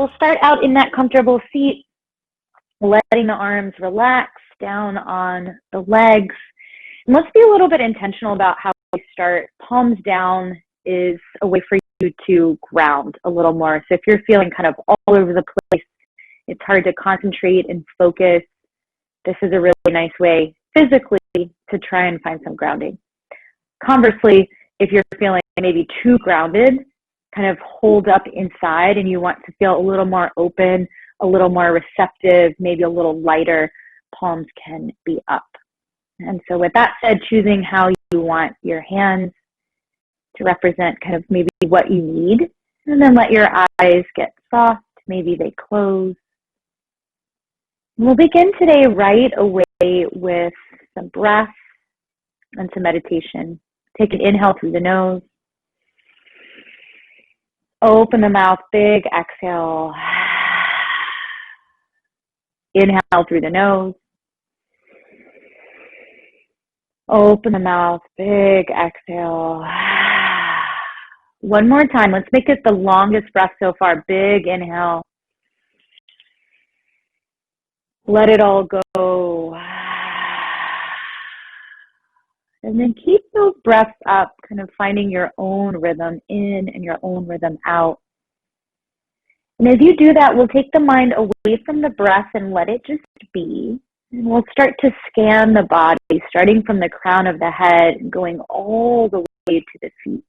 we'll start out in that comfortable seat, letting the arms relax down on the legs. And let's be a little bit intentional about how we start. Palms down is a way for you to ground a little more. So if you're feeling kind of all over the place, it's hard to concentrate and focus, this is a really nice way physically to try and find some grounding. Conversely, if you're feeling maybe too grounded, kind of hold up inside and you want to feel a little more open, a little more receptive, maybe a little lighter, palms can be up. And so with that said, choosing how you want your hands to represent kind of maybe what you need, and then let your eyes get soft, maybe they close. We'll begin today right away with some breath and some meditation. Take an inhale through the nose. Open the mouth, big exhale. Inhale through the nose. Open the mouth, big exhale. One more time. Let's make it the longest breath so far. Big inhale. Let it all go. And then keep those breaths up, kind of finding your own rhythm in and your own rhythm out. And as you do that, we'll take the mind away from the breath and let it just be. And we'll start to scan the body, starting from the crown of the head and going all the way to the feet.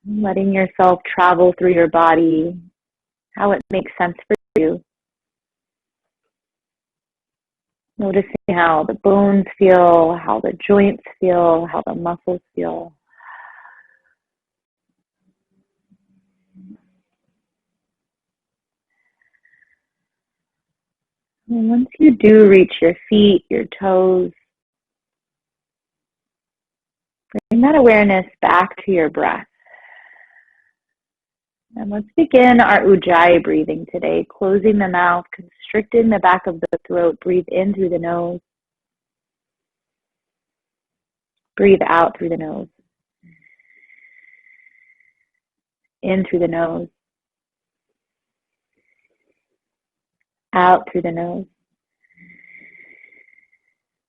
Letting yourself travel through your body, how it makes sense for you. Noticing how the bones feel, how the joints feel, how the muscles feel. And once you do reach your feet, your toes, bring that awareness back to your breath. And let's begin our Ujjayi breathing today, closing the mouth, constricting the back of the throat. Breathe in through the nose. Breathe out through the nose. In through the nose. Out through the nose.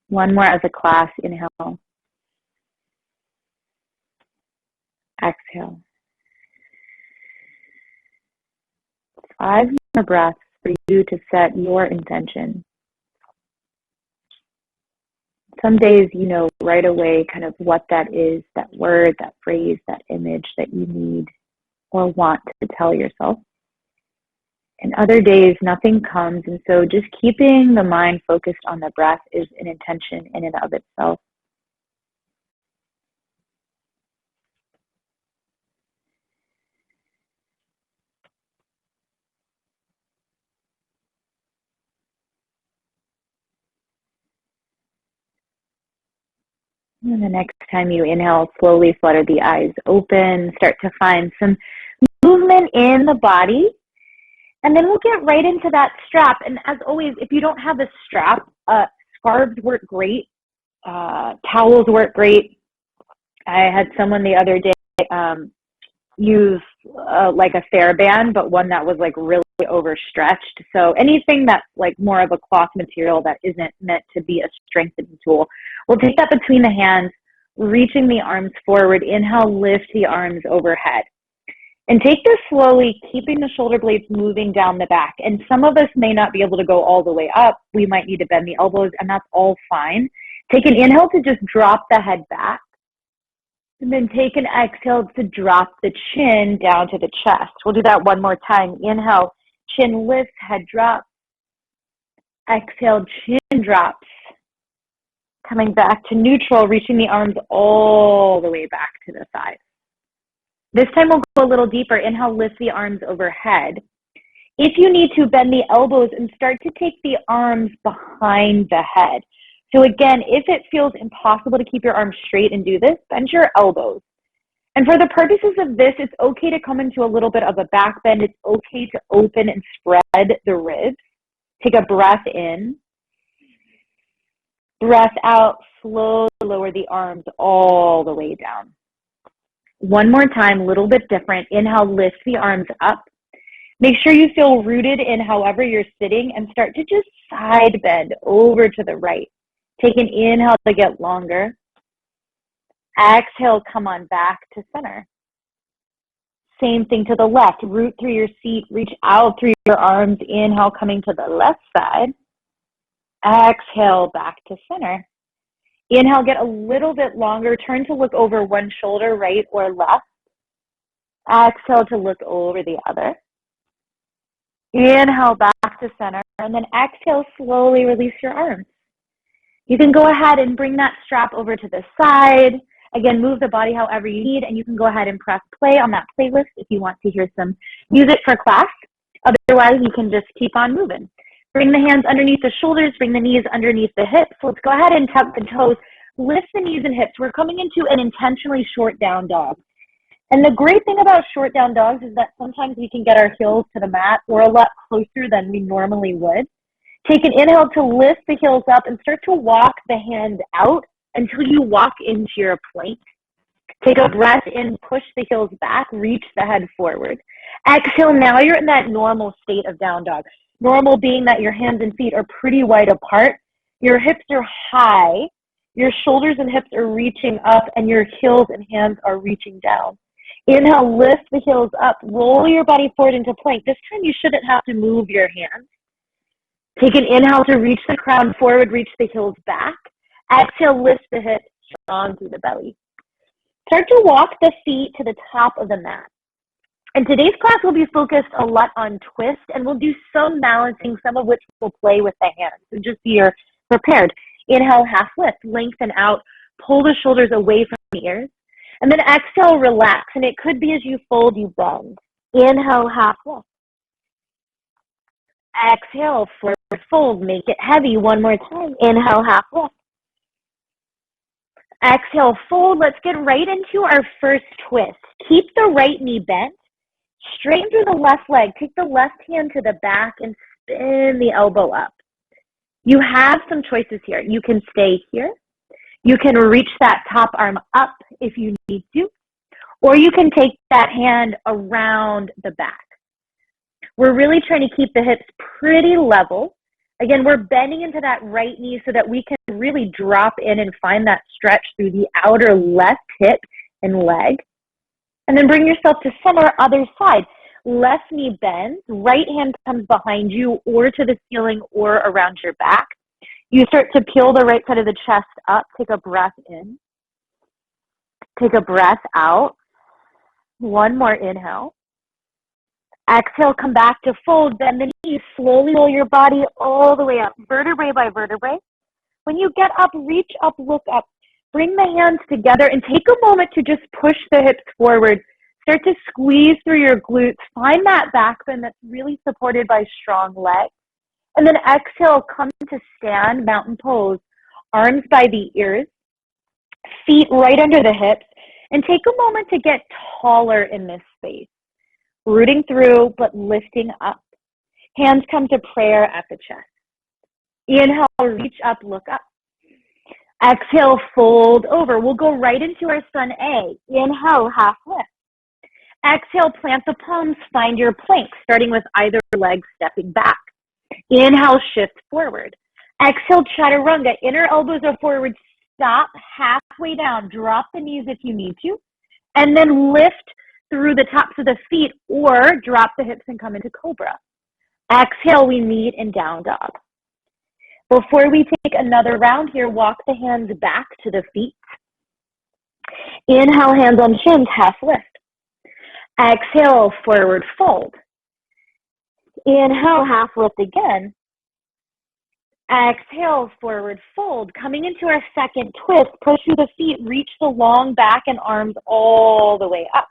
One more as a class. Inhale. Exhale. 5 more breaths for you to set your intention. Some days you know right away kind of what that is, that word, that phrase, that image that you need or want to tell yourself. And other days nothing comes, and so just keeping the mind focused on the breath is an intention in and of itself. And the next time you inhale, slowly flutter the eyes open. Start to find some movement in the body. And then we'll get right into that strap. And as always, if you don't have a strap, scarves work great. Towels work great. I had someone the other day use like a TheraBand, but one that was like really overstretched. So anything that's like more of a cloth material that isn't meant to be a strengthening tool, we'll take that between the hands, reaching the arms forward. Inhale, lift the arms overhead. And take this slowly, keeping the shoulder blades moving down the back. And some of us may not be able to go all the way up. We might need to bend the elbows, and that's all fine. Take an inhale to just drop the head back. And then take an exhale to drop the chin down to the chest. We'll do that one more time. Inhale, chin lifts, head drops. Exhale, chin drops. Coming back to neutral, reaching the arms all the way back to the thighs. This time we'll go a little deeper. Inhale, lift the arms overhead. If you need to, bend the elbows and start to take the arms behind the head. So again, if it feels impossible to keep your arms straight and do this, bend your elbows. And for the purposes of this, it's okay to come into a little bit of a back bend. It's okay to open and spread the ribs. Take a breath in. Breath out, slowly lower the arms all the way down. One more time, a little bit different. Inhale, lift the arms up. Make sure you feel rooted in however you're sitting and start to just side bend over to the right. Take an inhale to get longer. Exhale, come on back to center. Same thing to the left. Root through your seat, reach out through your arms. Inhale, coming to the left side. Exhale, back to center. Inhale, get a little bit longer. Turn to look over one shoulder, right or left. Exhale to look over the other. Inhale, back to center. And then exhale, slowly release your arms. You can go ahead and bring that strap over to the side. Again, move the body however you need, and you can go ahead and press play on that playlist if you want to hear some music for class. Otherwise, you can just keep on moving. Bring the hands underneath the shoulders, bring the knees underneath the hips. Let's go ahead and tuck the toes, lift the knees and hips. We're coming into an intentionally short down dog. And the great thing about short down dogs is that sometimes we can get our heels to the mat or a lot closer than we normally would. Take an inhale to lift the heels up and start to walk the hands out until you walk into your plank. Take a breath in, push the heels back, reach the head forward. Exhale, now you're in that normal state of down dog. Normal being that your hands and feet are pretty wide apart, your hips are high, your shoulders and hips are reaching up, and your heels and hands are reaching down. Inhale, lift the heels up, roll your body forward into plank. This time you shouldn't have to move your hands. Take an inhale to reach the crown forward, reach the heels back. Exhale, lift the hips strong through the belly. Start to walk the feet to the top of the mat. And today's class will be focused a lot on twist, and we'll do some balancing, some of which we'll play with the hands. So just be prepared. Inhale, half lift, lengthen out, pull the shoulders away from the ears. And then exhale, relax. And it could be as you fold, you bend. Inhale, half lift. Exhale, forward fold, make it heavy. One more time. Inhale, half lift. Exhale, fold. Let's get right into our first twist. Keep the right knee bent. Straighten through the left leg. Take the left hand to the back and spin the elbow up. You have some choices here. You can stay here. You can reach that top arm up if you need to, or you can take that hand around the back. We're really trying to keep the hips pretty level. Again, we're bending into that right knee so that we can really drop in and find that stretch through the outer left hip and leg. And then bring yourself to center, other side. Left knee bends, right hand comes behind you or to the ceiling or around your back. You start to peel the right side of the chest up. Take a breath in. Take a breath out. One more inhale. Exhale, come back to fold. Bend the knees. Slowly roll your body all the way up, vertebrae by vertebrae. When you get up, reach up, look up. Bring the hands together and take a moment to just push the hips forward. Start to squeeze through your glutes. Find that back bend that's really supported by strong legs. And then exhale, come to stand, mountain pose. Arms by the ears, feet right under the hips. And take a moment to get taller in this space. Rooting through, but lifting up. Hands come to prayer at the chest. Inhale, reach up, look up. Exhale, fold over. We'll go right into our sun A. Inhale, half lift. Exhale, plant the palms, find your plank, starting with either leg stepping back. Inhale, shift forward. Exhale, chaturanga. Inner elbows are forward. Stop halfway down. Drop the knees if you need to. And then lift through the tops of the feet or drop the hips and come into cobra. Exhale, we meet in down dog. Before we take another round here, walk the hands back to the feet. Inhale, hands on shins, half lift. Exhale, forward fold. Inhale, half lift again. Exhale, forward fold. Coming into our second twist, push through the feet, reach the long back and arms all the way up.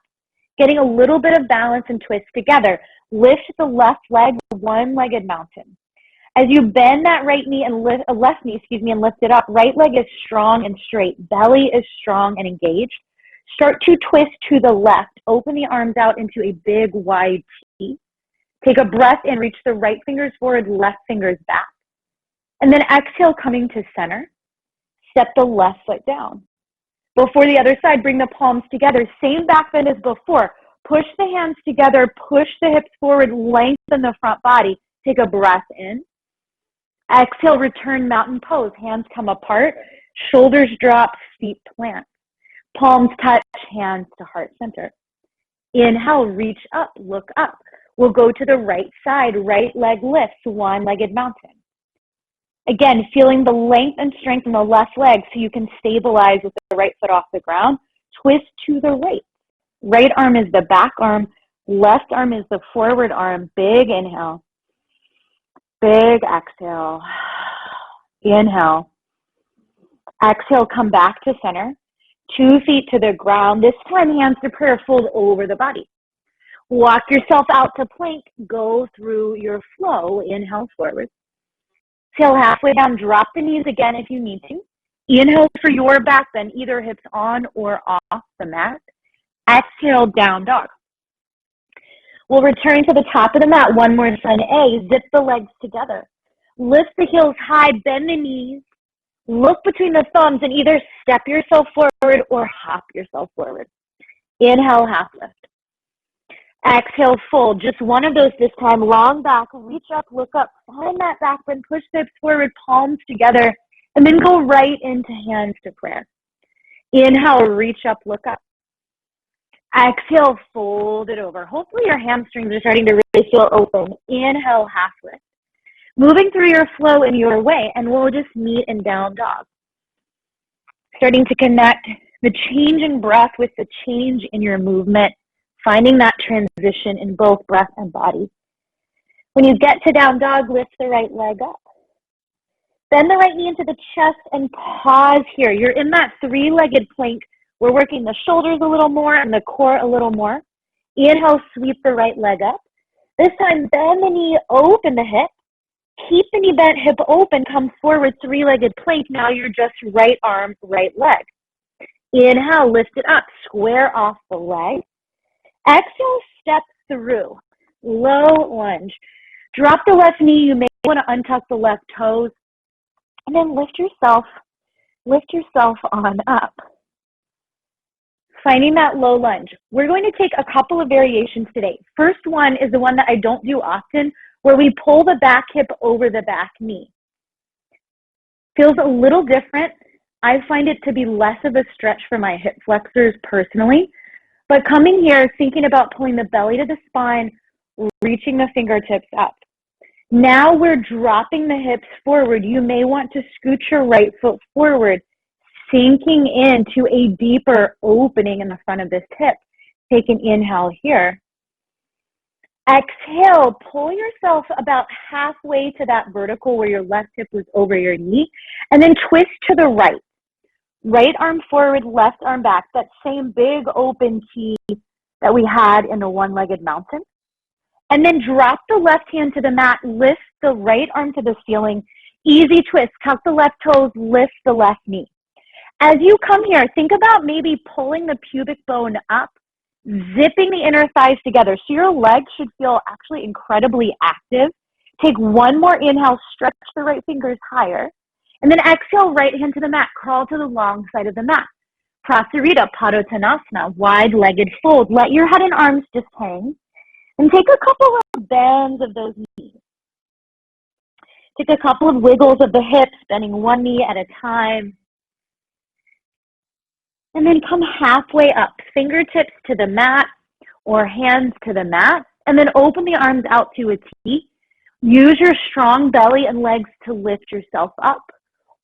Getting a little bit of balance and twist together. Lift the left leg, one-legged mountain. As you bend that right knee and left knee, and lift it up, right leg is strong and straight. Belly is strong and engaged. Start to twist to the left. Open the arms out into a big, wide T. Take a breath in, reach the right fingers forward, left fingers back. And then exhale, coming to center. Step the left foot down. Before the other side, bring the palms together. Same back bend as before. Push the hands together, push the hips forward, lengthen the front body. Take a breath in. Exhale, return mountain pose. Hands come apart, shoulders drop, feet plant. Palms touch, hands to heart center. Inhale, reach up, look up. We'll go to the right side, right leg lifts, one-legged mountain. Again, feeling the length and strength in the left leg so you can stabilize with the right foot off the ground. Twist to the right. Right arm is the back arm. Left arm is the forward arm. Big inhale. Big exhale. Inhale. Exhale, come back to center. 2 feet to the ground. This time, hands to prayer, fold over the body. Walk yourself out to plank. Go through your flow. Inhale forward. Exhale halfway down. Drop the knees again if you need to. Inhale for your back bend, either hips on or off the mat. Exhale, down dog. We'll return to the top of the mat. One more time. A, zip the legs together. Lift the heels high, bend the knees. Look between the thumbs and either step yourself forward or hop yourself forward. Inhale, half lift. Exhale, fold. Just one of those this time. Long back, reach up, look up. Find that back bend, push the hips forward, palms together, and then go right into hands to prayer. Inhale, reach up, look up. Exhale, fold it over. Hopefully your hamstrings are starting to really feel open. Inhale, half lift. Moving through your flow in your way, and we'll just meet in down dog. Starting to connect the change in breath with the change in your movement, finding that transition in both breath and body. When you get to down dog, lift the right leg up. Bend the right knee into the chest and pause here. You're in that three-legged plank. We're working the shoulders a little more and the core a little more. Inhale, sweep the right leg up. This time, bend the knee, open the hip. Keep the knee bent, hip open, come forward, three-legged plank. Now you're just right arm, right leg. Inhale, lift it up, square off the leg. Exhale, step through, low lunge. Drop the left knee. You may want to untuck the left toes. And then lift yourself on up. Finding that low lunge. We're going to take a couple of variations today. First one is the one that I don't do often, where we pull the back hip over the back knee. Feels a little different. I find it to be less of a stretch for my hip flexors personally. But coming here, thinking about pulling the belly to the spine, reaching the fingertips up. Now we're dropping the hips forward. You may want to scoot your right foot forward, sinking into a deeper opening in the front of this hip. Take an inhale here. Exhale, pull yourself about halfway to that vertical where your left hip was over your knee, and then twist to the right. Right arm forward, left arm back. That same big open T that we had in the one-legged mountain. And then drop the left hand to the mat, lift the right arm to the ceiling. Easy twist, tuck the left toes, lift the left knee. As you come here, think about maybe pulling the pubic bone up, zipping the inner thighs together. So your legs should feel actually incredibly active. Take one more inhale, stretch the right fingers higher. And then exhale, right hand to the mat. Crawl to the long side of the mat. Prasarita, Padottanasana, wide-legged fold. Let your head and arms just hang. And take a couple of bends of those knees. Take a couple of wiggles of the hips, bending one knee at a time. And then come halfway up, fingertips to the mat or hands to the mat. And then open the arms out to a T. Use your strong belly and legs to lift yourself up.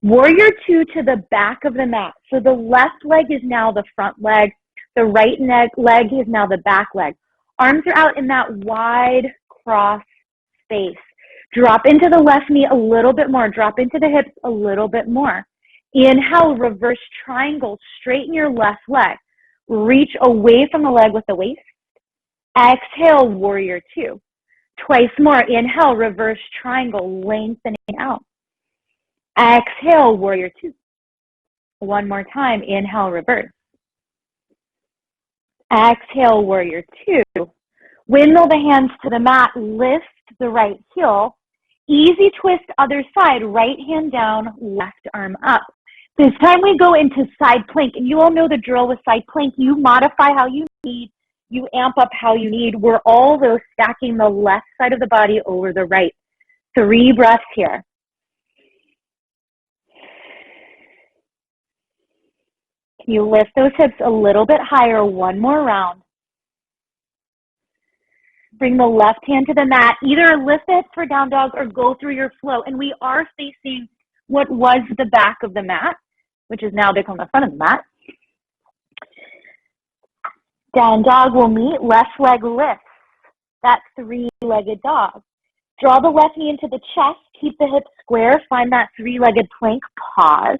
Warrior two to the back of the mat. So the left leg is now the front leg. The right leg is now the back leg. Arms are out in that wide cross space. Drop into the left knee a little bit more. Drop into the hips a little bit more. Inhale, reverse triangle. Straighten your left leg. Reach away from the leg with the waist. Exhale, warrior two. Twice more. Inhale, reverse triangle, lengthening out. Exhale, warrior two. One more time. Inhale, reverse. Exhale, warrior two. Windmill the hands to the mat. Lift the right heel. Easy twist other side. Right hand down, left arm up. This time we go into side plank, and you all know the drill with side plank. You modify how you need, you amp up how you need. We're all, though, stacking the left side of the body over the right. 3 breaths here. Can you lift those hips a little bit higher? One more round. Bring the left hand to the mat. Either lift it for down dog or go through your flow. And we are facing what was the back of the mat, which has now become the front of the mat. Down dog will meet, left leg lifts. That 3-legged dog. Draw the left knee into the chest, keep the hips square, find that 3-legged plank, pause.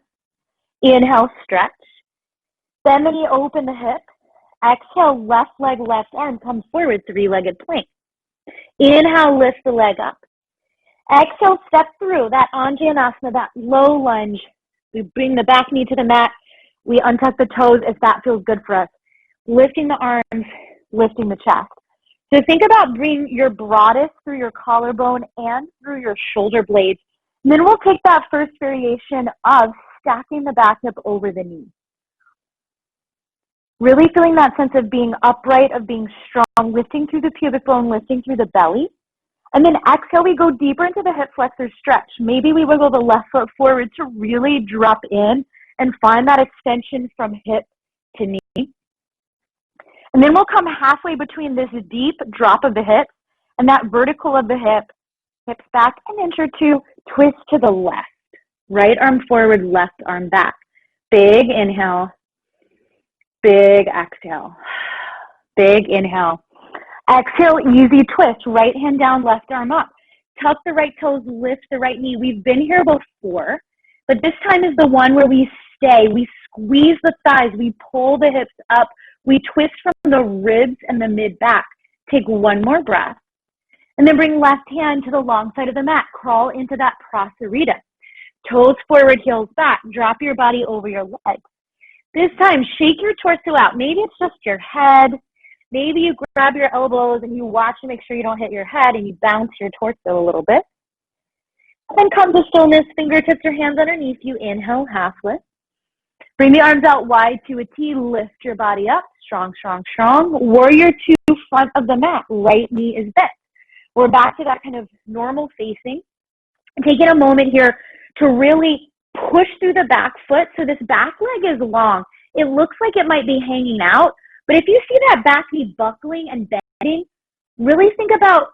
Inhale, stretch. Bend the knee, open the hip. Exhale, left leg, left arm, come forward, 3-legged plank. Inhale, lift the leg up. Exhale, step through that Anjaneyasana, that low lunge. We bring the back knee to the mat. We untuck the toes if that feels good for us. Lifting the arms, lifting the chest. So think about bringing your broadest through your collarbone and through your shoulder blades. And then we'll take that first variation of stacking the back hip over the knee. Really feeling that sense of being upright, of being strong, lifting through the pubic bone, lifting through the belly. And then exhale, we go deeper into the hip flexor stretch. Maybe we wiggle the left foot forward to really drop in and find that extension from hip to knee. And then we'll come halfway between this deep drop of the hips and that vertical of the hip, hips back an inch or two, twist to the left. Right arm forward, left arm back. Big inhale, big exhale. Big inhale. Exhale, easy twist. Right hand down, left arm up. Tuck the right toes, lift the right knee. We've been here before, but this time is the one where we stay. We squeeze the thighs. We pull the hips up. We twist from the ribs and the mid-back. Take one more breath. And then bring left hand to the long side of the mat. Crawl into that prasarita. Toes forward, heels back. Drop your body over your legs. This time, shake your torso out. Maybe it's just your head. Maybe you grab your elbows and you watch to make sure you don't hit your head and you bounce your torso a little bit. And then come to stillness, fingertips or hands underneath you. Inhale, half lift. Bring the arms out wide to a T. Lift your body up. Strong, strong, strong. Warrior 2, front of the mat. Right knee is bent. We're back to that kind of normal facing. And taking a moment here to really push through the back foot. So this back leg is long. It looks like it might be hanging out. But if you see that back knee buckling and bending, really think about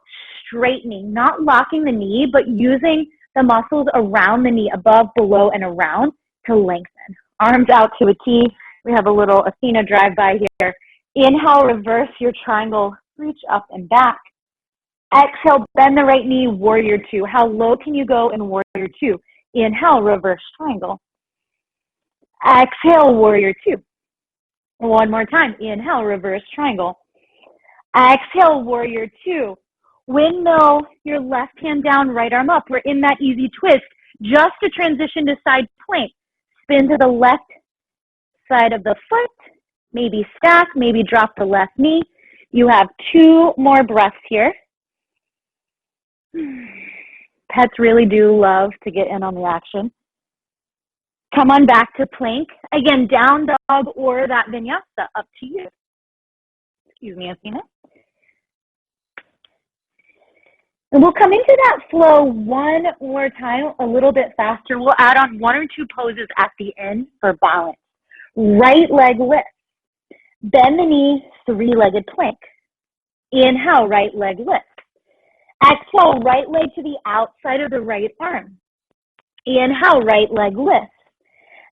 straightening, not locking the knee, but using the muscles around the knee, above, below, and around to lengthen. Arms out to a T. We have a little asana drive-by here. Inhale, reverse your triangle, reach up and back. Exhale, bend the right knee, warrior 2. How low can you go in warrior 2? Inhale, reverse triangle. Exhale, warrior 2. One more time. Inhale, reverse triangle. Exhale, warrior 2. Windmill your left hand down, right arm up. We're in that easy twist. Just to transition to side plank. Spin to the left side of the foot. Maybe stack, maybe drop the left knee. You have 2 more breaths here. Pets really do love to get in on the action. Come on back to plank. Again, down dog or that vinyasa, up to you. Excuse me, Asina. And we'll come into that flow one more time, a little bit faster. We'll add on 1 or 2 poses at the end for balance. Right leg lift. Bend the knee, 3-legged plank. Inhale, right leg lift. Exhale, right leg to the outside of the right arm. Inhale, right leg lift.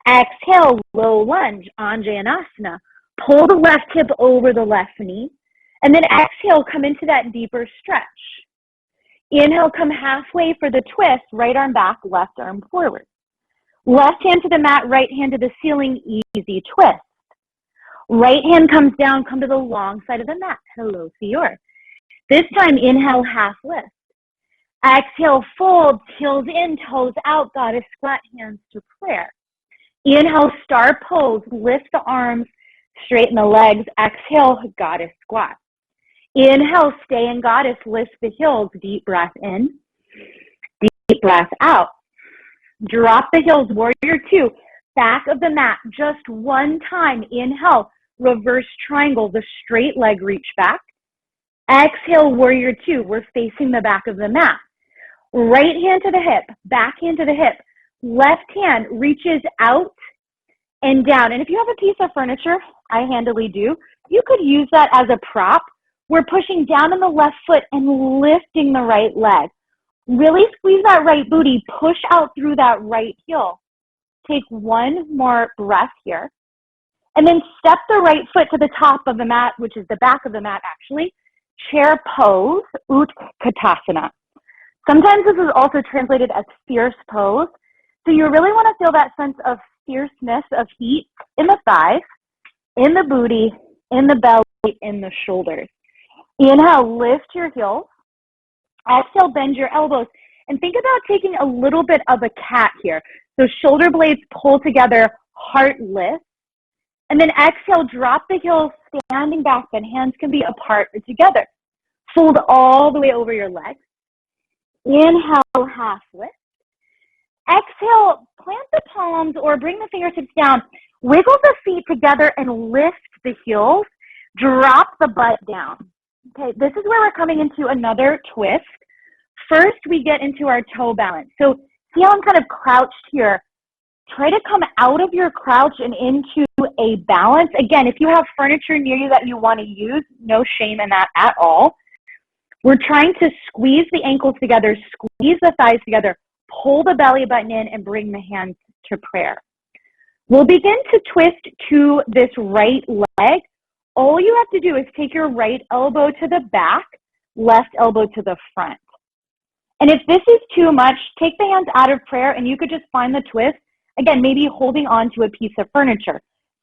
Exhale, low lunge, Anjaneyasana. Pull the left hip over the left knee. And then exhale, come into that deeper stretch. Inhale, come halfway for the twist, right arm back, left arm forward. Left hand to the mat, right hand to the ceiling, easy twist. Right hand comes down, come to the long side of the mat. Hello, Fior. This time, inhale, half lift. Exhale, fold, heels in, toes out, goddess squat, hands to prayer. Inhale, star pose, lift the arms, straighten the legs. Exhale, goddess squat. Inhale, stay in goddess, lift the heels, deep breath in, deep breath out. Drop the heels, warrior 2. back of the mat, just one time. Inhale, reverse triangle, the straight leg reach back. Exhale, warrior two. We're facing the back of the mat. Right hand to the hip, back hand to the hip. Left hand reaches out and down. And if you have a piece of furniture, I handily do, you could use that as a prop. We're pushing down on the left foot and lifting the right leg. Really squeeze that right booty, push out through that right heel. Take one more breath here. And then step the right foot to the top of the mat, which is the back of the mat actually. Chair pose, Utkatasana. Sometimes this is also translated as fierce pose. So you really want to feel that sense of fierceness of heat in the thighs, in the booty, in the belly, in the shoulders. Inhale, lift your heels. Exhale, bend your elbows. And think about taking a little bit of a cat here. So shoulder blades pull together, heart lift. And then exhale, drop the heels, standing back, then hands can be apart or together. Fold all the way over your legs. Inhale, half lift. Exhale, plant the palms or bring the fingertips down. Wiggle the feet together and lift the heels. Drop the butt down. Okay, this is where we're coming into another twist. First, we get into our toe balance. So see how I'm kind of crouched here. Try to come out of your crouch and into a balance. Again, if you have furniture near you that you want to use, no shame in that at all. We're trying to squeeze the ankles together, squeeze the thighs together, pull the belly button in, and bring the hands to prayer. We'll begin to twist to this right leg. All you have to do is take your right elbow to the back, left elbow to the front. And if this is too much, take the hands out of prayer and you could just find the twist. Again, maybe holding on to a piece of furniture.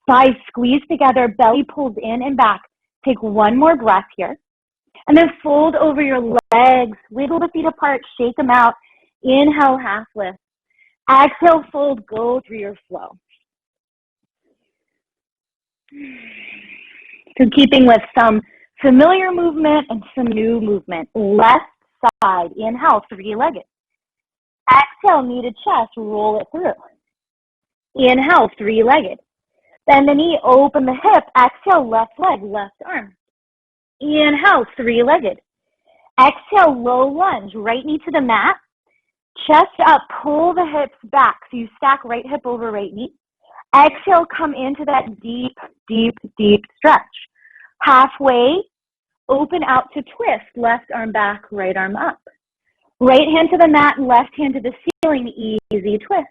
Thighs squeeze together, belly pulls in and back. Take one more breath here. And then fold over your legs, wiggle the feet apart, shake them out. Inhale, half lift. Exhale, fold, go through your flow. So keeping with some familiar movement and some new movement. Left side, inhale, three-legged. Exhale, knee to chest, roll it through. Inhale, three-legged. Bend the knee, open the hip. Exhale, left leg, left arm. Inhale, three-legged. Exhale, low lunge, right knee to the mat. Chest up, pull the hips back. So you stack right hip over right knee. Exhale, come into that deep, deep, deep stretch. Halfway, open out to twist. Left arm back, right arm up. Right hand to the mat, left hand to the ceiling, easy twist.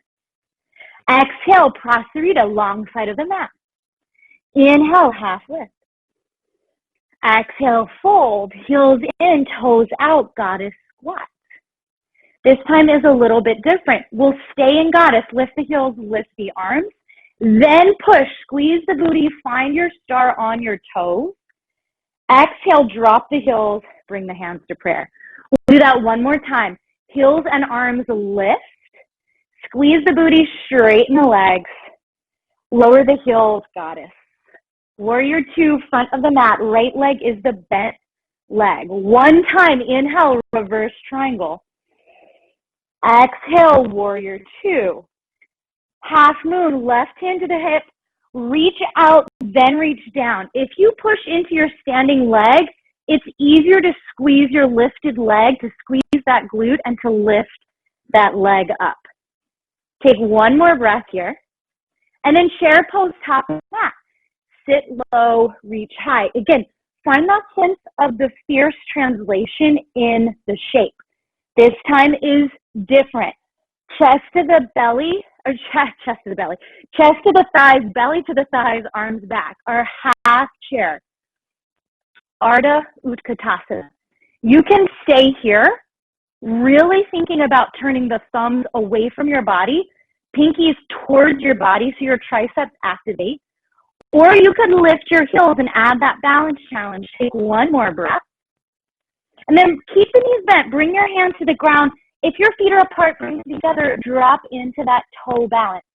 Exhale, Prasarita, long side of the mat. Inhale, half lift. Exhale, fold, heels in, toes out, goddess squat. This time is a little bit different. We'll stay in goddess, lift the heels, lift the arms, then push, squeeze the booty, find your star on your toes. Exhale, drop the heels, bring the hands to prayer. We'll do that one more time. Heels and arms lift, squeeze the booty, straighten the legs, lower the heels, goddess. Warrior two, front of the mat, right leg is the bent leg. One time, inhale, reverse triangle. Exhale, warrior two. Half moon, left hand to the hip, reach out, then reach down. If you push into your standing leg, it's easier to squeeze your lifted leg, to squeeze that glute, and to lift that leg up. Take one more breath here. And then chair pose, top of the mat. Sit low, reach high. Again, find that sense of the fierce translation in the shape. This time is different. Chest to the belly, or chest to the belly. Chest to the thighs, belly to the thighs, arms back. Our half chair. Ardha Utkatasana. You can stay here, really thinking about turning the thumbs away from your body, pinkies towards your body so your triceps activate. Or you could lift your heels and add that balance challenge. Take one more breath. And then keep the knees bent. Bring your hands to the ground. If your feet are apart, bring them together. Drop into that toe balance.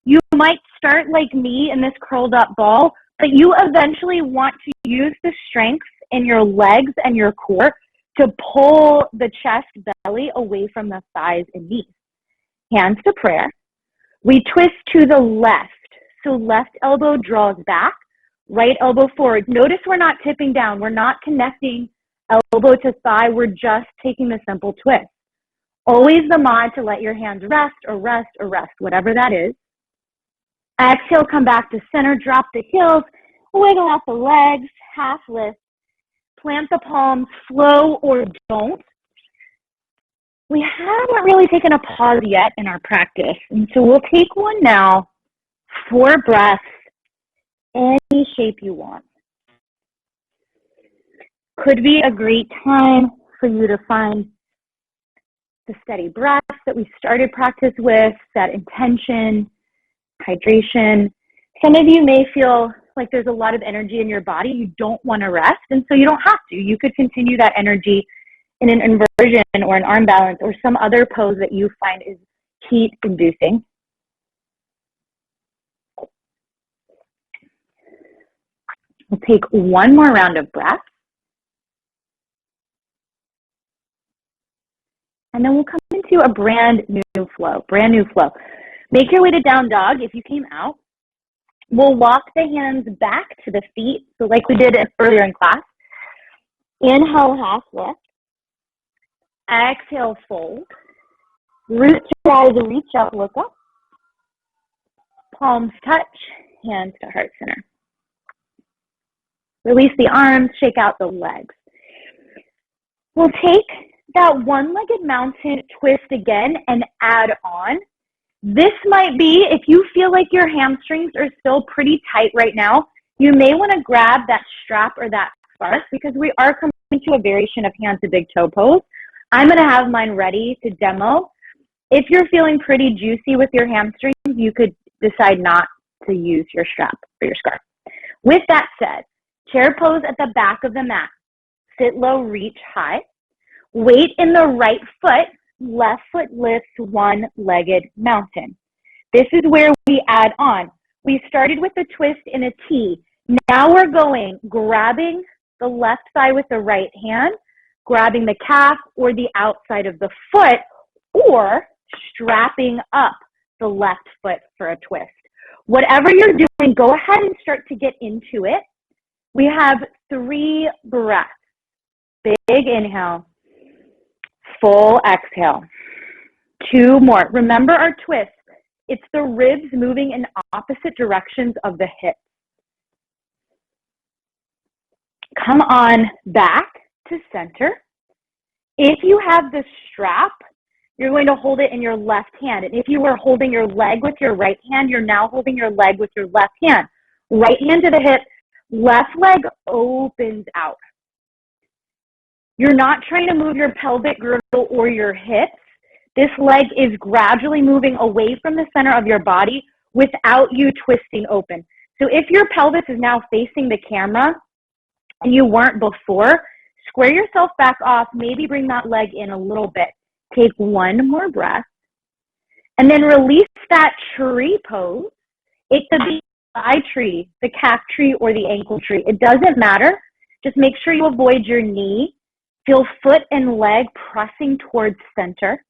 You might start like me in this curled up ball, but you eventually want to use the strength in your legs and your core to pull the chest, belly away from the thighs and knees. Hands to prayer. We twist to the left. So left elbow draws back, right elbow forward. Notice we're not tipping down. We're not connecting elbow to thigh. We're just taking the simple twist. Always the mod to let your hands rest or rest or rest, whatever that is. Exhale, come back to center, drop the heels, wiggle out the legs, half lift, plant the palms, flow or don't. We haven't really taken a pause yet in our practice, and so we'll take one now, 4 breaths, any shape you want. Could be a great time for you to find the steady breath that we started practice with, that intention, hydration. Some of you may feel like there's a lot of energy in your body. You don't want to rest, and so you don't have to. You could continue that energy in an inversion or an arm balance or some other pose that you find is heat-inducing. We'll take one more round of breath. And then we'll come into a brand new flow. Make your way to down dog if you came out. We'll walk the hands back to the feet, so like we did earlier in class. Inhale, half lift. Exhale, fold. Root to rise, reach up, look up. Palms touch, hands to heart center. Release the arms, shake out the legs. We'll take that one-legged mountain twist again and add on. This might be, if you feel like your hamstrings are still pretty tight right now, you may want to grab that strap or that scarf because we are coming to a variation of hand to big toe pose. I'm going to have mine ready to demo. If you're feeling pretty juicy with your hamstrings, you could decide not to use your strap or your scarf. With that said, chair pose at the back of the mat. Sit low, reach high. Weight in the right foot, left foot lifts one-legged mountain. This is where we add on. We started with the twist in a T. Now we're grabbing the left thigh with the right hand, grabbing the calf or the outside of the foot, or strapping up the left foot for a twist. Whatever you're doing, go ahead and start to get into it. We have 3 breaths. Big inhale. Full exhale. 2 more. Remember our twist. It's the ribs moving in opposite directions of the hips. Come on back to center. If you have the strap, you're going to hold it in your left hand. And if you were holding your leg with your right hand, you're now holding your leg with your left hand. Right hand to the hip, left leg opens out. You're not trying to move your pelvic girdle or your hips. This leg is gradually moving away from the center of your body without you twisting open. So if your pelvis is now facing the camera and you weren't before, square yourself back off, maybe bring that leg in a little bit. Take 1 more breath. And then release that tree pose. It could be the eye tree, the calf tree, or the ankle tree. It doesn't matter. Just make sure you avoid your knee. Feel foot and leg pressing towards center.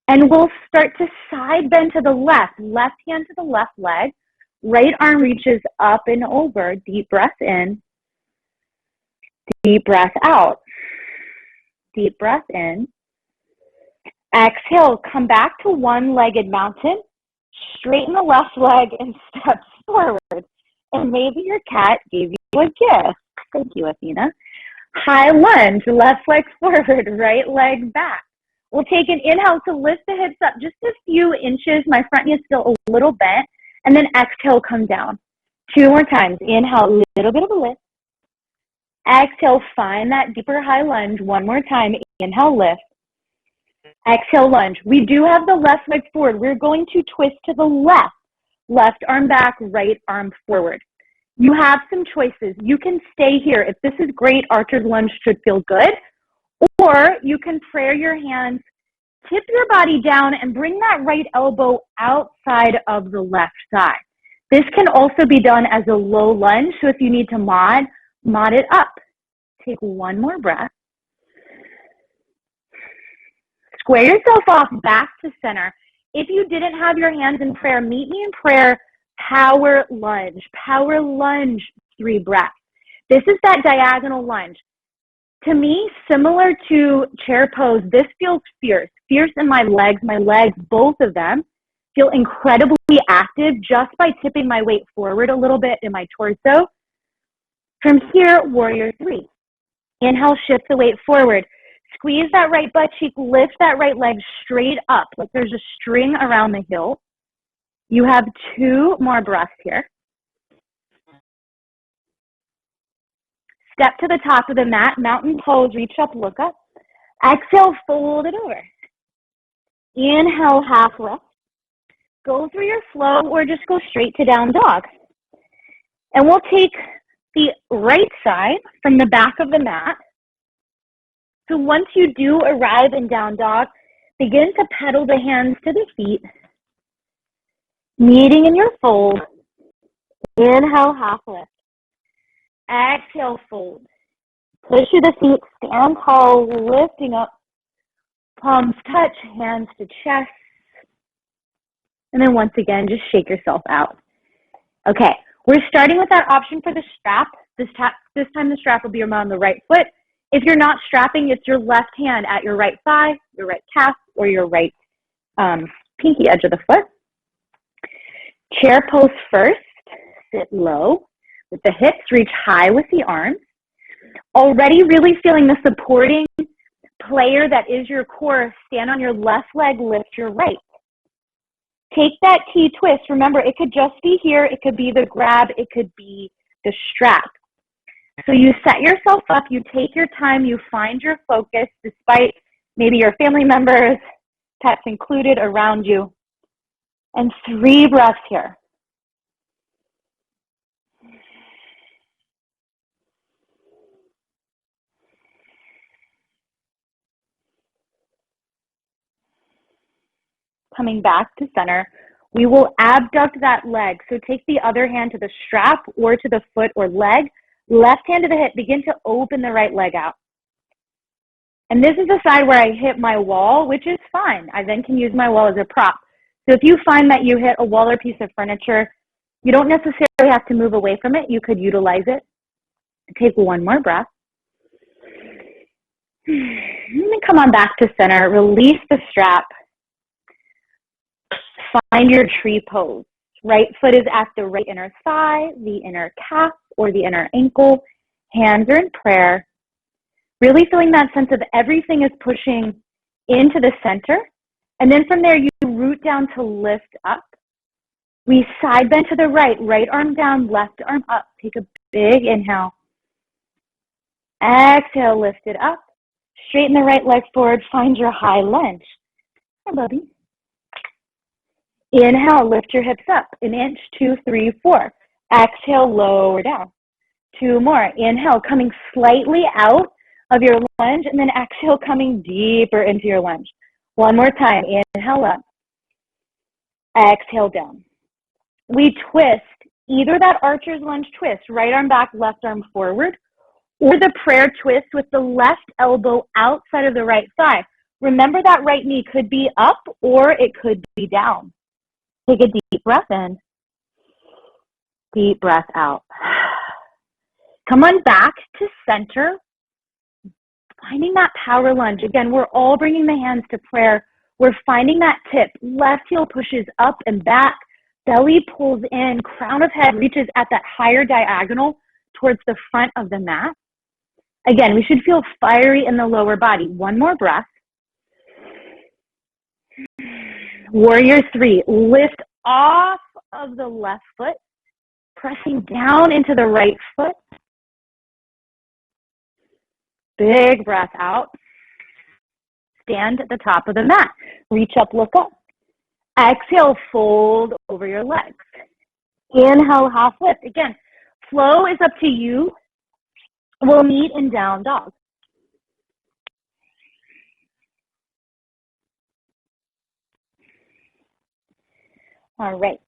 And we'll start to side bend to the left hand to the left leg. Right arm reaches up and over. Deep breath in. Deep breath out. Deep breath in. Exhale, come back to one-legged mountain. Straighten the left leg and step forward. And maybe your cat gave you a gift. Thank you, Athena. High lunge, left leg forward, right leg back. We'll take an inhale to lift the hips up just a few inches. My front knee is still a little bent. And then exhale, come down. 2 more times. Inhale, a little bit of a lift. Exhale, find that deeper high lunge. 1 more time. Inhale, lift. Exhale, lunge. We do have the left leg forward. We're going to twist to the left. Left arm back, right arm forward. You have some choices. You can stay here. If this is great, archer's lunge should feel good. Or you can prayer your hands, tip your body down, and bring that right elbow outside of the left thigh. This can also be done as a low lunge. So if you need to mod it up. Take 1 more breath. Square yourself off back to center. If you didn't have your hands in prayer, meet me in prayer, power lunge, 3 breaths. This is that diagonal lunge. To me, similar to chair pose, this feels fierce in my legs, both of them, feel incredibly active just by tipping my weight forward a little bit in my torso. From here, warrior 3. Inhale, shift the weight forward. Squeeze that right butt cheek, lift that right leg straight up, like there's a string around the heel. You have 2 more breaths here. Step to the top of the mat, mountain pose, reach up, look up. Exhale, fold it over. Inhale, half lift. Go through your flow or just go straight to down dog. And we'll take the right side from the back of the mat. So once you do arrive in down dog, begin to pedal the hands to the feet, meeting in your fold. Inhale, half lift. Exhale, fold. Push to the feet, stand tall, lifting up. Palms touch, hands to chest. And then once again, just shake yourself out. Okay, we're starting with that option for the strap. This time the strap will be around the right foot. If you're not strapping, it's your left hand at your right thigh, your right calf, or your right pinky edge of the foot. Chair pose first. Sit low with the hips, reach high with the arms. Already really feeling the supporting player that is your core. Stand on your left leg, lift your right. Take that T twist. Remember, it could just be here. It could be the grab. It could be the strap. So you set yourself up. You take your time. You find your focus despite maybe your family members, pets included, around you. And 3 breaths here. Coming back to center, we will abduct that leg. So take the other hand to the strap or to the foot or leg. Left hand to the hip. Begin to open the right leg out. And this is the side where I hit my wall, which is fine. I then can use my wall as a prop. So if you find that you hit a wall or piece of furniture, you don't necessarily have to move away from it. You could utilize it. Take 1 more breath. And then come on back to center. Release the strap. Find your tree pose. Right foot is at the right inner thigh, the inner calf, or the inner ankle. Hands are in prayer. Really feeling that sense of everything is pushing into the center. And then from there, you root down to lift up. We side bend to the right, right arm down, left arm up. Take a big inhale. Exhale, lift it up. Straighten the right leg forward. Find your high lunge. Hi, Bubby. Inhale, lift your hips up. 1 inch, 2, 3, 4. Exhale, lower down. 2 more. Inhale, coming slightly out of your lunge, and then exhale, coming deeper into your lunge. 1 more time. Inhale up. Exhale down. We twist either that archer's lunge twist, right arm back, left arm forward, or the prayer twist with the left elbow outside of the right thigh. Remember that right knee could be up or it could be down. Take a deep breath in. Deep breath out. Come on back to center. Finding that power lunge. Again, we're all bringing the hands to prayer. We're finding that tip. Left heel pushes up and back. Belly pulls in. Crown of head reaches at that higher diagonal towards the front of the mat. Again, we should feel fiery in the lower body. 1 more breath. Warrior 3. Lift off of the left foot. Pressing down into the right foot. Big breath out. Stand at the top of the mat. Reach up, look up. Exhale, fold over your legs. Inhale, half lift. Again, flow is up to you. We'll meet in down dog. All right.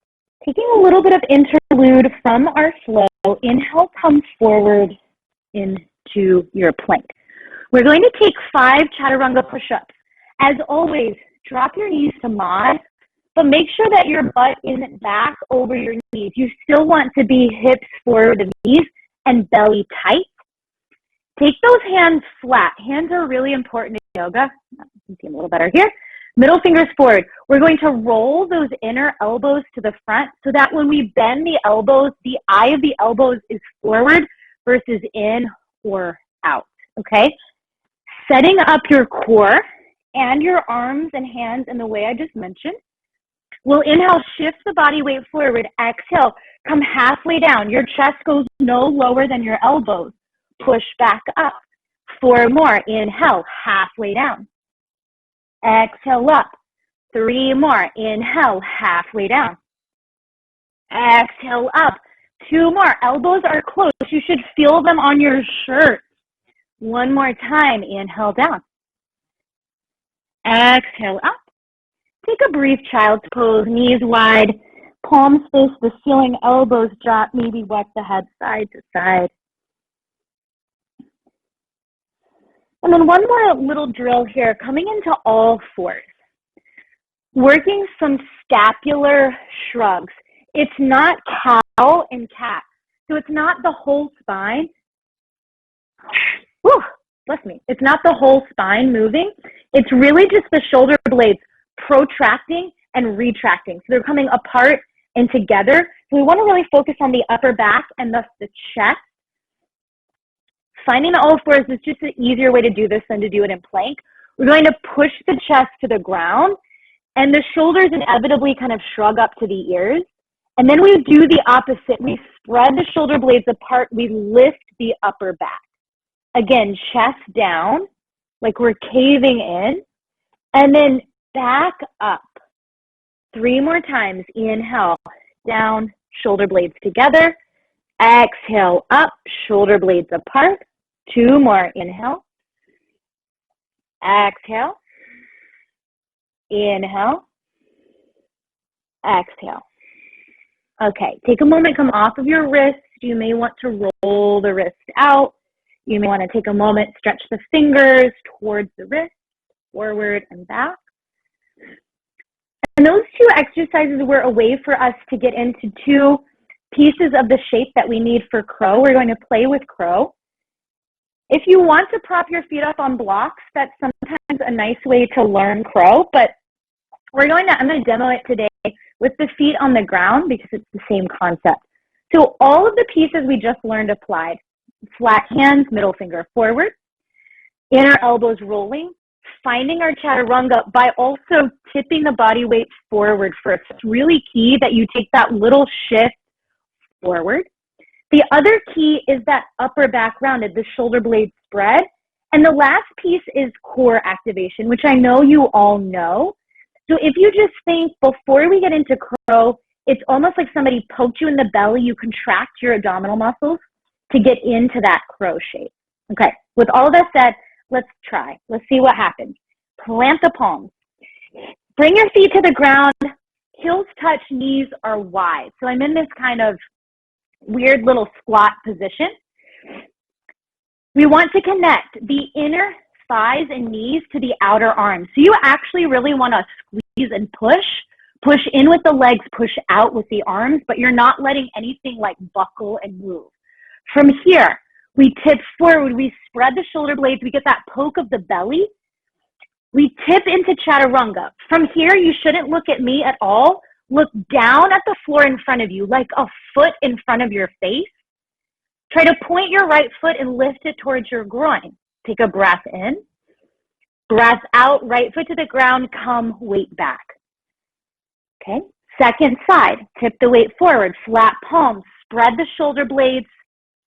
Taking a little bit of interlude from our flow. Inhale, come forward into your plank. We're going to take 5 chaturanga push-ups. As always, drop your knees to mod. but make sure that your butt isn't back over your knees. You still want to be hips forward of knees and belly tight. Take those hands flat. Hands are really important in yoga. You can see a little better here. Middle fingers forward. We're going to roll those inner elbows to the front so that when we bend the elbows, the eye of the elbows is forward versus in or out, okay? Setting up your core and your arms and hands in the way I just mentioned. We'll inhale, shift the body weight forward. Exhale, come halfway down. Your chest goes no lower than your elbows. Push back up. 4 more. Inhale, halfway down. Exhale up. 3 more. Inhale, halfway down. Exhale up. 2 more. Elbows are close. You should feel them on your shirt. 1 more time. Inhale down. Exhale up. Take a brief child's pose. Knees wide. Palms face the ceiling. Elbows drop. Maybe walk the head side to side. And then one more little drill here, coming into all fours. Working some scapular shrugs. It's not cow and cat. So it's not the whole spine. Whew, bless me. It's not the whole spine moving. It's really just the shoulder blades protracting and retracting. So they're coming apart and together. So we want to really focus on the upper back and thus the chest. Finding the all fours is just an easier way to do this than to do it in plank. We're going to push the chest to the ground, and the shoulders inevitably kind of shrug up to the ears. And then we do the opposite. We spread the shoulder blades apart. We lift the upper back. Again, chest down, like we're caving in, and then back up. 3 more times. Inhale, down, shoulder blades together. Exhale, up, shoulder blades apart. 2 more. Inhale. Exhale. Inhale. Exhale. Okay, take a moment, come off of your wrist. You may want to roll the wrist out. You may want to take a moment, stretch the fingers towards the wrist, forward and back. And those 2 exercises were a way for us to get into 2 pieces of the shape that we need for crow. We're going to play with crow. If you want to prop your feet up on blocks, that's sometimes a nice way to learn crow, but I'm going to demo it today with the feet on the ground because it's the same concept. So all of the pieces we just learned applied. Flat hands, middle finger forward, inner elbows rolling, finding our chaturanga by also tipping the body weight forward first. It's really key that you take that little shift forward. The other key is that upper back rounded, the shoulder blade spread. And the last piece is core activation, which I know you all know. So if you just think before we get into crow, it's almost like somebody poked you in the belly, you contract your abdominal muscles to get into that crow shape. Okay, with all that said, let's try. Let's see what happens. Plant the palms. Bring your feet to the ground. Heels touch, knees are wide. So I'm in this kind of weird little squat position. We want to connect the inner thighs and knees to the outer arms. So you actually really want to squeeze and push in with the legs, push out with the arms, but you're not letting anything like buckle and move. From here, we tip forward, we spread the shoulder blades, we get that poke of the belly. We tip into chaturanga. From here, you shouldn't look at me at all. Look down at the floor in front of you, like a foot in front of your face. Try to point your right foot and lift it towards your groin. Take a breath in. Breath out, right foot to the ground, come weight back. Okay, second side, tip the weight forward, flat palms, spread the shoulder blades,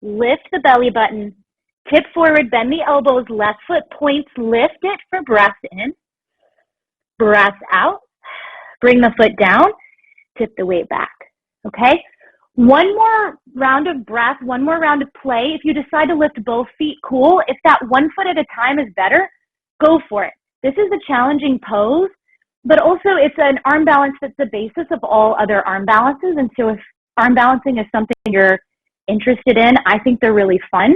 lift the belly button, tip forward, bend the elbows, left foot points, lift it for breath in. Breath out, bring the foot down, tip the weight back, okay? One more round of breath, one more round of play. If you decide to lift both feet, cool. If that 1 foot at a time is better, go for it. This is a challenging pose, but also it's an arm balance that's the basis of all other arm balances. And so if arm balancing is something you're interested in, I think they're really fun.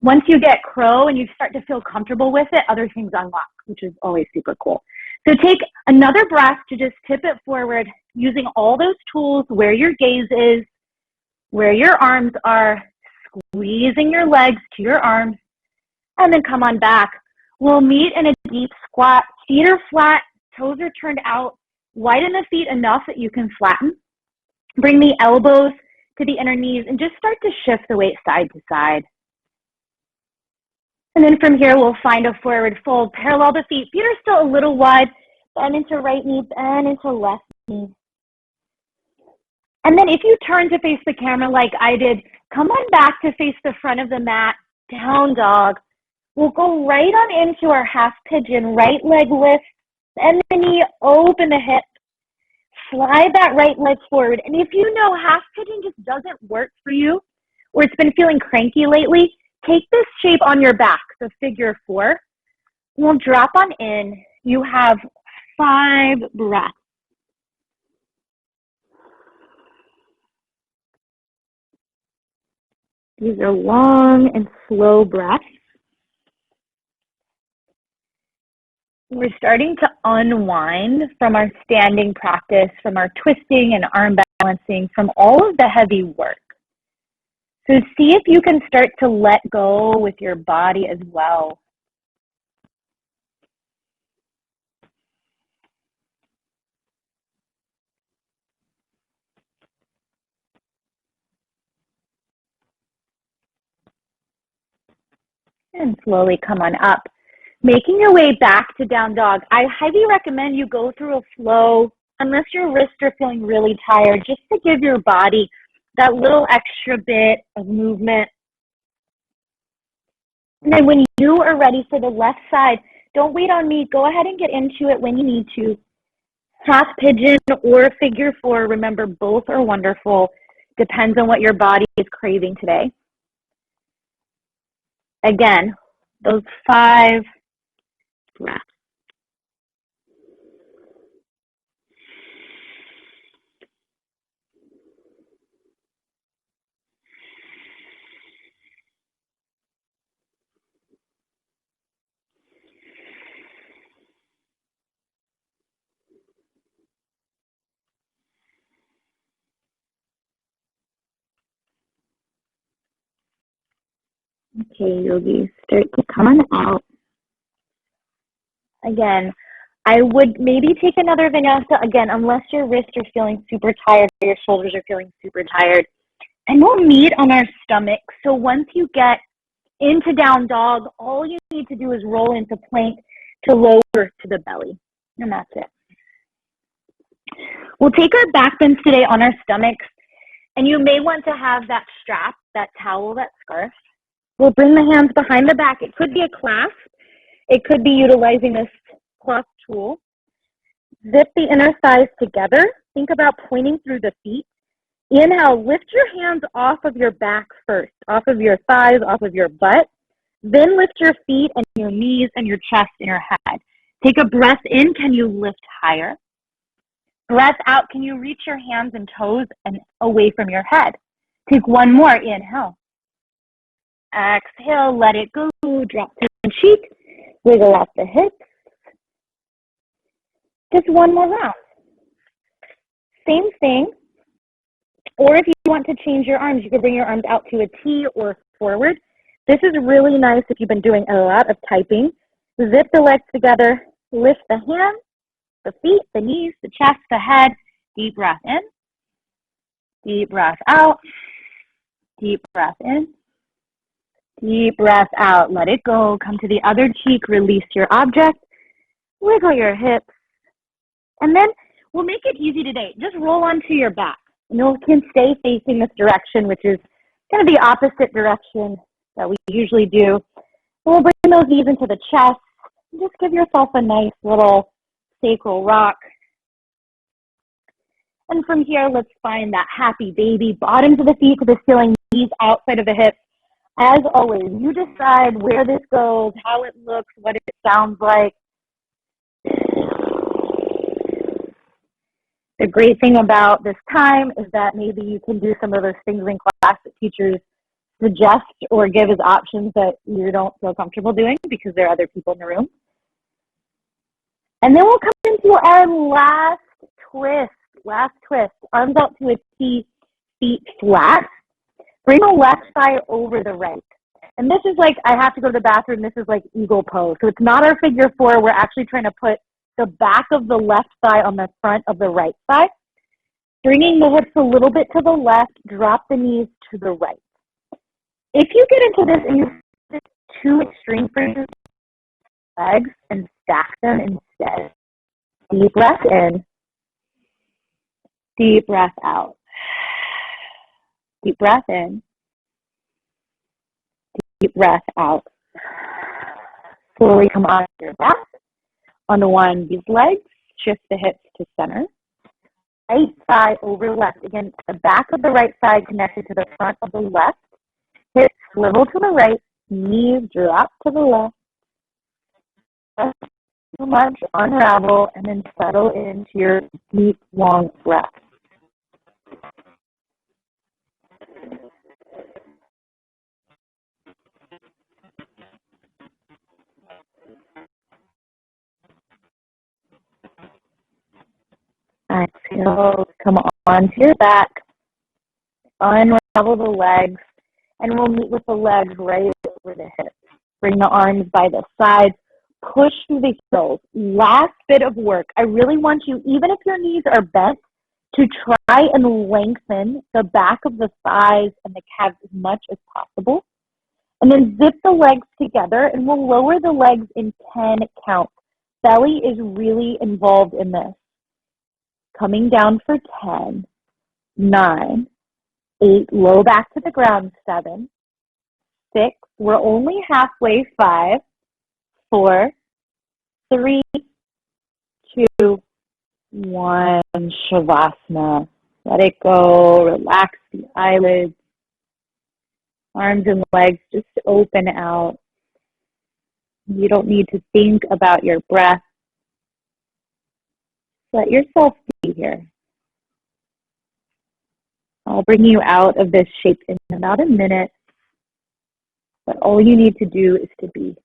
Once you get crow and you start to feel comfortable with it, other things unlock, which is always super cool. So take another breath to just tip it forward using all those tools where your gaze is, where your arms are, squeezing your legs to your arms, and then come on back. We'll meet in a deep squat. Feet are flat, toes are turned out. Widen the feet enough that you can flatten. Bring the elbows to the inner knees and just start to shift the weight side to side. And then from here, we'll find a forward fold. Parallel the feet. Feet are still a little wide. Bend into right knee, bend into left knee. And then if you turn to face the camera like I did, come on back to face the front of the mat, down dog. We'll go right on into our half pigeon, right leg lift, bend the knee, open the hip, slide that right leg forward. And if you know half pigeon just doesn't work for you, or it's been feeling cranky lately, take this shape on your back, so figure 4. We'll drop on in. You have 5 breaths. These are long and slow breaths. We're starting to unwind from our standing practice, from our twisting and arm balancing, from all of the heavy work. So see if you can start to let go with your body as well. And slowly come on up. Making your way back to down dog. I highly recommend you go through a flow, unless your wrists are feeling really tired, just to give your body that little extra bit of movement. And then when you are ready for the left side, don't wait on me. Go ahead and get into it when you need to. Half pigeon or figure 4, remember both are wonderful. Depends on what your body is craving today. Again, those 5 breaths. Okay, yogis, start to come on out. Again, I would maybe take another vinyasa, again, unless your wrists are feeling super tired or your shoulders are feeling super tired. And we'll meet on our stomach. So once you get into down dog, all you need to do is roll into plank to lower to the belly. And that's it. We'll take our back bends today on our stomachs. And you may want to have that strap, that towel, that scarf. We'll bring the hands behind the back. It could be a clasp. It could be utilizing this cloth tool. Zip the inner thighs together. Think about pointing through the feet. Inhale, lift your hands off of your back first, off of your thighs, off of your butt. Then lift your feet and your knees and your chest and your head. Take a breath in. Can you lift higher? Breath out. Can you reach your hands and toes and away from your head? Take one more. Inhale. Exhale. Let it go. Drop to the cheek. Wiggle out the hips. Just one more round. Same thing. Or if you want to change your arms, you can bring your arms out to a T or forward. This is really nice if you've been doing a lot of typing. Zip the legs together. Lift the hands, the feet, the knees, the chest, the head. Deep breath in. Deep breath out. Deep breath in. Deep breath out. Let it go. Come to the other cheek. Release your object. Wiggle your hips. And then we'll make it easy today. Just roll onto your back. You can stay facing this direction, which is kind of the opposite direction that we usually do. We'll bring those knees into the chest. And just give yourself a nice little sacral rock. And from here, let's find that happy baby. Bottoms of the feet to the ceiling, knees outside of the hips. As always, you decide where this goes, how it looks, what it sounds like. The great thing about this time is that maybe you can do some of those things in class that teachers suggest or give as options that you don't feel comfortable doing because there are other people in the room. And then we'll come into our last twist. Last twist. Arms out to a T, feet flat. Bring the left thigh over the right. And this is like, I have to go to the bathroom. This is like eagle pose. So it's not our figure four. We're actually trying to put the back of the left thigh on the front of the right thigh. Bringing the hips a little bit to the left, drop the knees to the right. If you get into this and you too extreme for your legs and stack them instead. Deep breath in. Deep breath out. Deep breath in. Deep breath out. Slowly come onto your back. On one of these legs, shift the hips to center. Right thigh over left. Again, the back of the right side connected to the front of the left. Hips swivel to the right. Knees drop to the left. Too much, unravel, and then settle into your deep, long breath. Exhale, come onto your back, unravel the legs, and we'll meet with the legs right over the hips. Bring the arms by the sides, push through the heels. Last bit of work. I really want you, even if your knees are bent, to try and lengthen the back of the thighs and the calves as much as possible. And then zip the legs together, and we'll lower the legs in 10 counts. Belly is really involved in this. Coming down for 10, 9, 8, low back to the ground, 7, 6, we're only halfway, 5, 4, 3, 2, 1, Shavasana. Let it go, relax the eyelids, arms and legs just open out. You don't need to think about your breath. Let yourself be here. I'll bring you out of this shape in about a minute, but all you need to do is to be.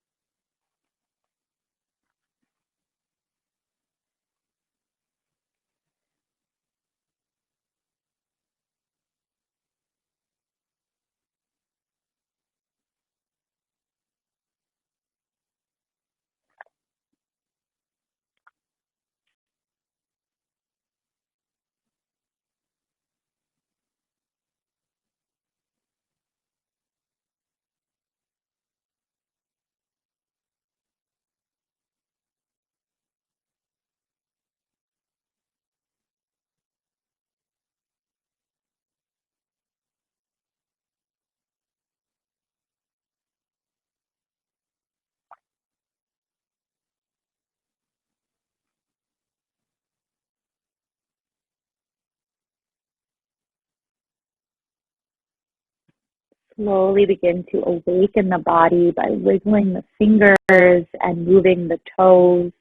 Slowly begin to awaken the body by wiggling the fingers and moving the toes.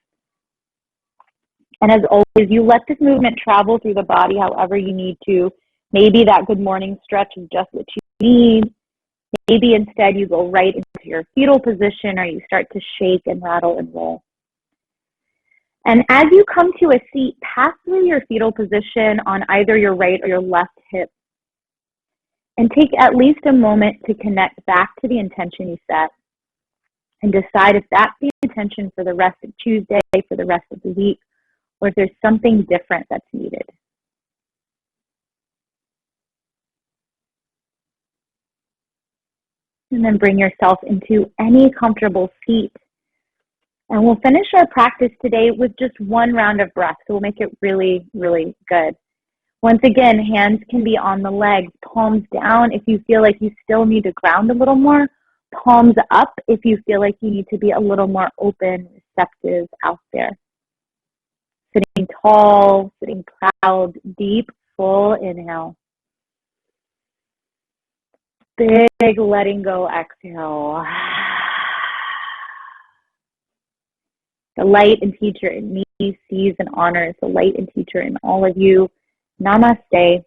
And as always, you let this movement travel through the body however you need to. Maybe that good morning stretch is just what you need. Maybe instead you go right into your fetal position or you start to shake and rattle and roll. And as you come to a seat, pass through your fetal position on either your right or your left hip. And take at least a moment to connect back to the intention you set and decide if that's the intention for the rest of Tuesday, for the rest of the week, or if there's something different that's needed. And then bring yourself into any comfortable seat. And we'll finish our practice today with just one round of breath. So we'll make it really, really good. Once again, hands can be on the legs, palms down if you feel like you still need to ground a little more, palms up if you feel like you need to be a little more open, receptive out there. Sitting tall, sitting proud, deep, full inhale. Big letting go exhale. The light and teacher in me sees and honors the light and teacher in all of you. Namaste.